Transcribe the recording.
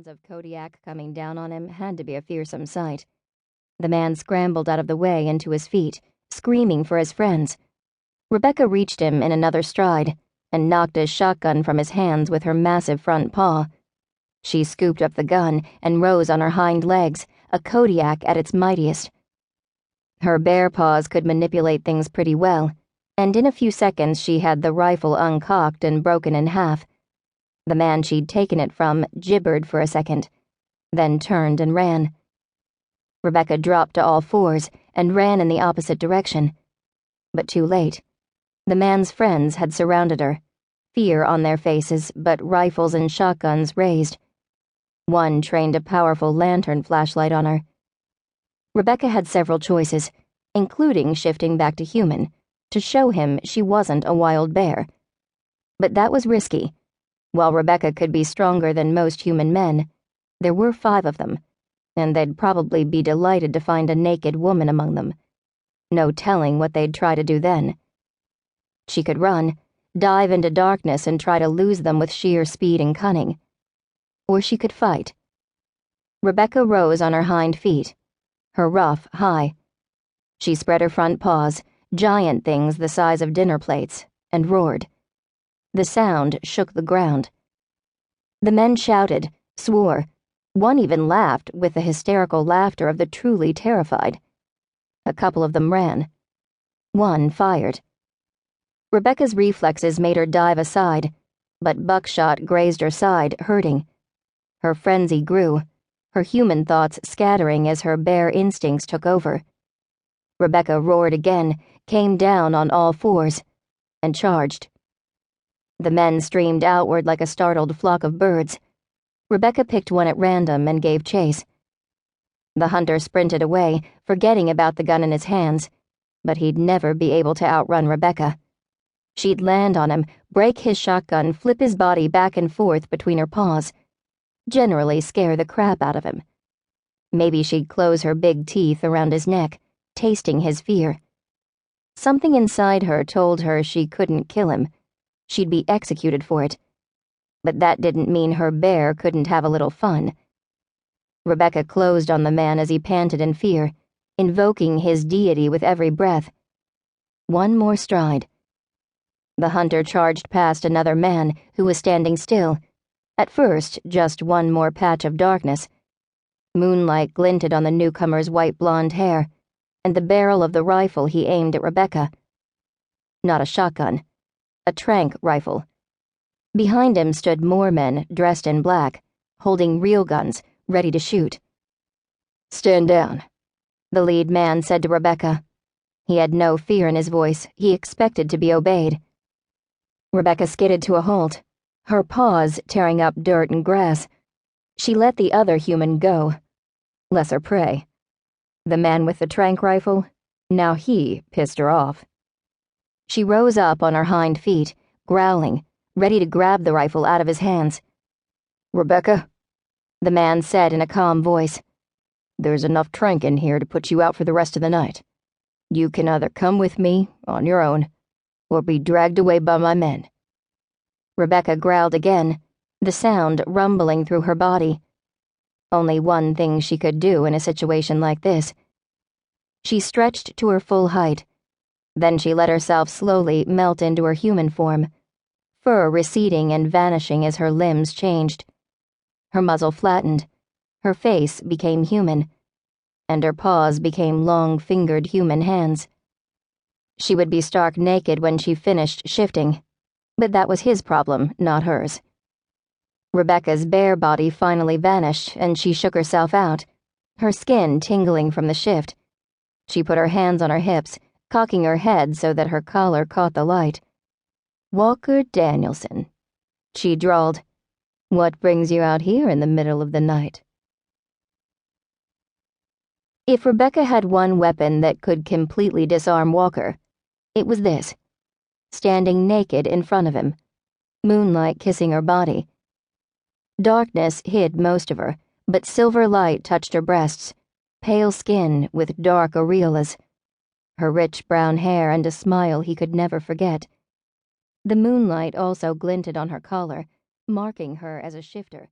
sounds of Kodiak coming down on him had to be a fearsome sight. The man scrambled out of the way and to his feet, screaming for his friends. Rebecca reached him in another stride and knocked his shotgun from his hands with her massive front paw. She scooped up the gun and rose on her hind legs, a Kodiak at its mightiest. Her bare paws could manipulate things pretty well, and in a few seconds she had the rifle uncocked and broken in half. The man she'd taken it from gibbered for a second, then turned and ran. Rebecca dropped to all fours and ran in the opposite direction. But too late. The man's friends had surrounded her, fear on their faces, but rifles and shotguns raised. One trained a powerful lantern flashlight on her. Rebecca had several choices, including shifting back to human, to show him she wasn't a wild bear. But that was risky. While Rebecca could be stronger than most human men, there were 5 of them, and they'd probably be delighted to find a naked woman among them. No telling what they'd try to do then. She could run, dive into darkness and try to lose them with sheer speed and cunning. Or she could fight. Rebecca rose on her hind feet, her ruff high. She spread her front paws, giant things the size of dinner plates, and roared. The sound shook the ground. The men shouted, swore. One even laughed with the hysterical laughter of the truly terrified. A couple of them ran. One fired. Rebecca's reflexes made her dive aside, but buckshot grazed her side, hurting. Her frenzy grew, her human thoughts scattering as her bear instincts took over. Rebecca roared again, came down on all fours, and charged. The men streamed outward like a startled flock of birds. Rebecca picked one at random and gave chase. The hunter sprinted away, forgetting about the gun in his hands, but he'd never be able to outrun Rebecca. She'd land on him, break his shotgun, flip his body back and forth between her paws, generally scare the crap out of him. Maybe she'd close her big teeth around his neck, tasting his fear. Something inside her told her she couldn't kill him. She'd be executed for it. But that didn't mean her bear couldn't have a little fun. Rebecca closed on the man as he panted in fear, invoking his deity with every breath. One more stride. The hunter charged past another man who was standing still. At first, just one more patch of darkness. Moonlight glinted on the newcomer's white blonde hair, and the barrel of the rifle he aimed at Rebecca. Not a shotgun. A trank rifle. Behind him stood more men dressed in black, holding real guns, ready to shoot. "Stand down," the lead man said to Rebecca. He had no fear in his voice. He expected to be obeyed. Rebecca skidded to a halt, her paws tearing up dirt and grass. She let the other human go. Lesser prey. The man with the trank rifle, now he pissed her off. She rose up on her hind feet, growling, ready to grab the rifle out of his hands. "Rebecca," the man said in a calm voice, "there's enough trank in here to put you out for the rest of the night. You can either come with me, on your own, or be dragged away by my men." Rebecca growled again, the sound rumbling through her body. Only one thing she could do in a situation like this. She stretched to her full height. Then she let herself slowly melt into her human form, fur receding and vanishing as her limbs changed. Her muzzle flattened, her face became human, and her paws became long-fingered human hands. She would be stark naked when she finished shifting, but that was his problem, not hers. Rebecca's bare body finally vanished, and she shook herself out, her skin tingling from the shift. She put her hands on her hips, cocking her head so that her collar caught the light. "Walker Danielson," she drawled. "What brings you out here in the middle of the night?" If Rebecca had one weapon that could completely disarm Walker, it was this. Standing naked in front of him, moonlight kissing her body. Darkness hid most of her, but silver light touched her breasts, pale skin with dark areolas, her rich brown hair and a smile he could never forget. The moonlight also glinted on her collar, marking her as a shifter.